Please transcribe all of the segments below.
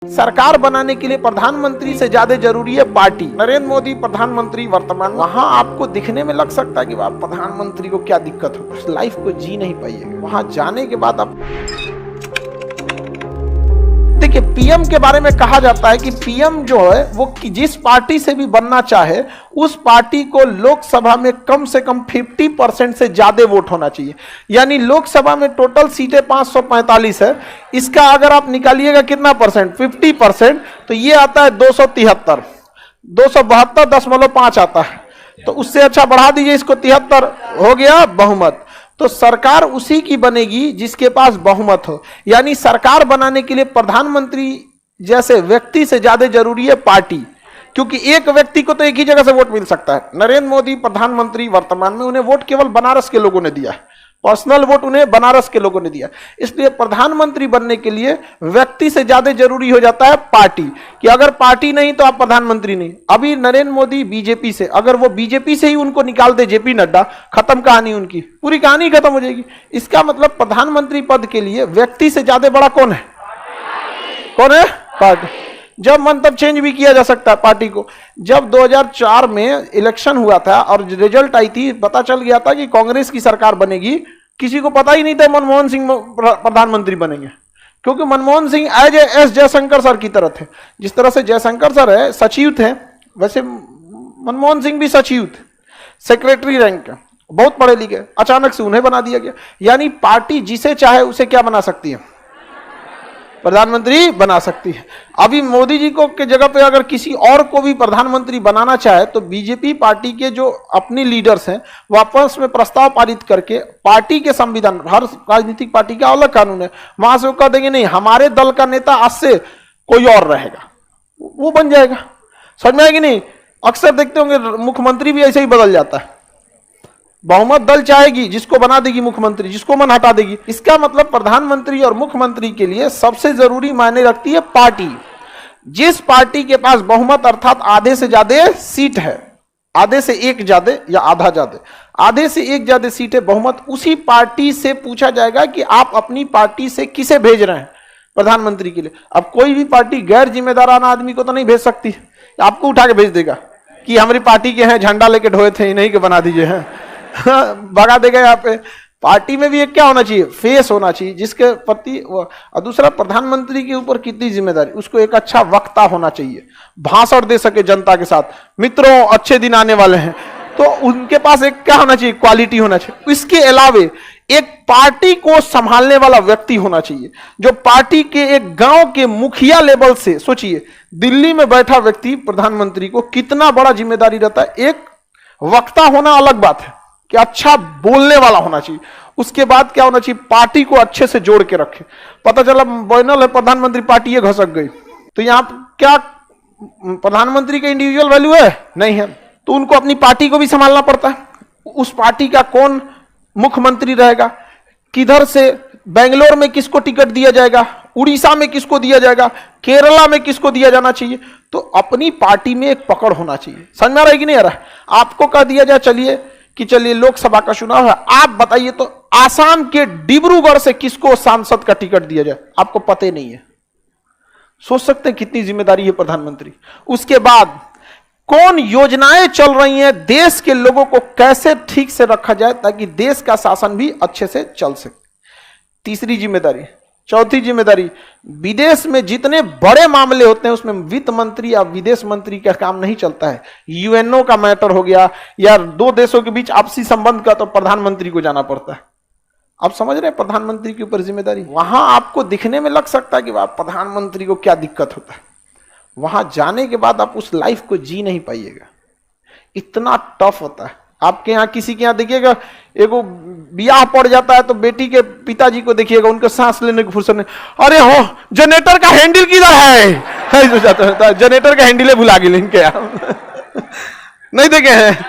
सरकार बनाने के लिए प्रधानमंत्री से ज्यादा जरूरी है पार्टी। नरेंद्र मोदी प्रधानमंत्री वर्तमान, वहां आपको दिखने में लग सकता है कि आप प्रधानमंत्री को क्या दिक्कत हो, उस लाइफ को जी नहीं पाइएगा। वहां जाने के बाद आप देखिए, पीएम के बारे में कहा जाता है कि पीएम जो है वो जिस पार्टी से भी बनना चाहे उस पार्टी को लोकसभा में कम से कम 50% से ज्यादा वोट होना चाहिए। यानी लोकसभा में टोटल सीटें 545 है, इसका अगर आप निकालिएगा कितना परसेंट, 50%, तो ये आता है 273, 272.5 आता है। तो उससे अच्छा बढ़ा दीजिए इसको, 73 हो गया बहुमत। तो सरकार उसी की बनेगी जिसके पास बहुमत हो। यानी सरकार बनाने के लिए प्रधानमंत्री जैसे व्यक्ति से ज्यादा जरूरी है पार्टी, क्योंकि एक व्यक्ति को तो एक ही जगह से वोट मिल सकता है। नरेंद्र मोदी प्रधानमंत्री वर्तमान में, उन्हें वोट केवल बनारस के लोगों ने दिया है, पर्सनल वोट उन्हें बनारस के लोगों ने दिया। इसलिए प्रधानमंत्री बनने के लिए व्यक्ति से ज्यादा जरूरी हो जाता है पार्टी, कि अगर पार्टी नहीं तो आप प्रधानमंत्री नहीं। अभी नरेंद्र मोदी बीजेपी से, अगर वो बीजेपी से ही उनको निकाल दे जेपी नड्डा, खत्म कहानी, उनकी पूरी कहानी खत्म हो जाएगी। इसका मतलब प्रधानमंत्री पद के लिए व्यक्ति से ज्यादा बड़ा कौन है? कौन है? पार्टी। जब मन तब चेंज भी किया जा सकता है पार्टी को। जब 2004 में इलेक्शन हुआ था और रिजल्ट आई थी, पता चल गया था कि कांग्रेस की सरकार बनेगी, किसी को पता ही नहीं था मनमोहन सिंह प्रधानमंत्री बनेंगे, क्योंकि Manmohan Singh as S Jaishankar sir की तरह थे। जिस तरह से जयशंकर सर है सचिव थे, वैसे मनमोहन सिंह भी सचिव थे, सेक्रेटरी रैंक के, बहुत पढ़े लिखे। अचानक से उन्हें बना दिया गया। यानी पार्टी जिसे चाहे उसे क्या बना सकती है? प्रधानमंत्री बना सकती है। अभी मोदी जी को के जगह पे अगर किसी और को भी प्रधानमंत्री बनाना चाहे तो बीजेपी पार्टी के जो अपने लीडर्स हैं वो आपस में प्रस्ताव पारित करके पार्टी के संविधान, हर राजनीतिक पार्टी का अलग कानून है, वहां से वो कह देंगे नहीं हमारे दल का नेता आज से कोई और रहेगा, वो बन जाएगा। समझ में आएगी नहीं? अक्सर देखते होंगे मुख्यमंत्री भी ऐसे ही बदल जाता है, बहुमत दल चाहेगी जिसको बना देगी मुख्यमंत्री, जिसको मन हटा देगी। इसका मतलब प्रधानमंत्री और मुख्यमंत्री के लिए सबसे जरूरी मायने रखती है पार्टी। जिस पार्टी के पास बहुमत अर्थात आधे से ज्यादा सीट है, आधे से एक ज्यादा या आधा ज्यादा, आधे से एक ज्यादा सीट है बहुमत, उसी पार्टी से पूछा जाएगा कि आप अपनी पार्टी से किसे भेज रहे हैं प्रधानमंत्री के लिए। अब कोई भी पार्टी गैर जिम्मेदाराना आदमी को तो नहीं भेज सकती, आपको उठा के भेज देगा कि हमारी पार्टी के हैं, झंडा लेके ढोए थे, इन्हीं के बना दीजिए हैं, भगा देगा। यहाँ पे पार्टी में भी एक क्या होना चाहिए? फेस होना चाहिए जिसके प्रति, और दूसरा प्रधानमंत्री के ऊपर कितनी जिम्मेदारी, उसको एक अच्छा वक्ता होना चाहिए, भाषण दे सके जनता के साथ, मित्रों अच्छे दिन आने वाले हैं, तो उनके पास एक क्या होना चाहिए? क्वालिटी होना चाहिए। इसके अलावे एक पार्टी को संभालने वाला व्यक्ति होना चाहिए, जो पार्टी के एक गांव के मुखिया लेवल से, सोचिए दिल्ली में बैठा व्यक्ति प्रधानमंत्री को कितना बड़ा जिम्मेदारी रहता है। एक वक्ता होना अलग बात है कि अच्छा बोलने वाला होना चाहिए। उसके बाद क्या होना चाहिए? पार्टी को अच्छे से जोड़ के रखे। पता चला बैनल है प्रधानमंत्री, पार्टी ये घसक गई, तो यहां क्या प्रधानमंत्री का इंडिविजुअल वैल्यू है? नहीं है। तो उनको अपनी पार्टी को भी संभालना पड़ता है। उस पार्टी का कौन मुख्यमंत्री रहेगा, किधर से, बेंगलोर में किसको टिकट दिया जाएगा, उड़ीसा में किसको दिया जाएगा, केरला में किसको दिया जाना चाहिए। तो अपनी पार्टी में एक पकड़ होना चाहिए। समझ में आ रहा है कि नहीं आ रहा है? आपको कह दिया जाए चलिए लोकसभा का चुनाव है, आप बताइए तो आसाम के डिब्रूगढ़ से किसको सांसद का टिकट दिया जाए, आपको पता नहीं है। सोच सकते हैं कितनी जिम्मेदारी है प्रधानमंत्री। उसके बाद कौन योजनाएं चल रही हैं, देश के लोगों को कैसे ठीक से रखा जाए ताकि देश का शासन भी अच्छे से चल सके। तीसरी जिम्मेदारी, चौथी जिम्मेदारी, विदेश में जितने बड़े मामले होते हैं उसमें वित्त मंत्री या विदेश मंत्री का काम नहीं चलता है। यूएनओ का मैटर हो गया या दो देशों के बीच आपसी संबंध का, तो प्रधानमंत्री को जाना पड़ता है। आप समझ रहे हैं प्रधानमंत्री के ऊपर जिम्मेदारी। वहां आपको दिखने में लग सकता है कि प्रधानमंत्री को क्या दिक्कत होता है, वहां जाने के बाद आप उस लाइफ को जी नहीं पाइएगा। इतना टफ होता है। आपके यहाँ किसी के यहाँ देखिएगा, एगो ब्याह पड़ जाता है तो बेटी के पिताजी को देखिएगा, उनके सांस लेने की फुर्सत नहीं, अरे हो जनरेटर का हैंडल किधर है, जनरेटर का हैंडल भुला गए इनके यहाँ नहीं देखे हैं,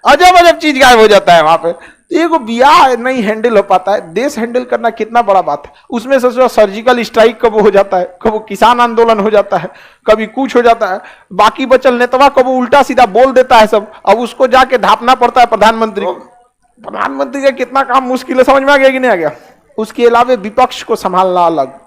अजब अजब चीज गायब हो जाता है वहां पे। एगो ब्याह नहीं हैंडल हो पाता है, देश हैंडल करना कितना बड़ा बात है। उसमें से सर्जिकल स्ट्राइक कब हो जाता है, कब किसान आंदोलन हो जाता है, कभी कुछ हो जाता है, बाकी बचल नेतवा कब उल्टा सीधा बोल देता है सब, अब उसको जाके ढापना पड़ता है प्रधानमंत्री को। प्रधानमंत्री का कितना काम मुश्किल है, समझ में आ गया कि नहीं आ गया। उसके अलावा विपक्ष को संभालना अलग,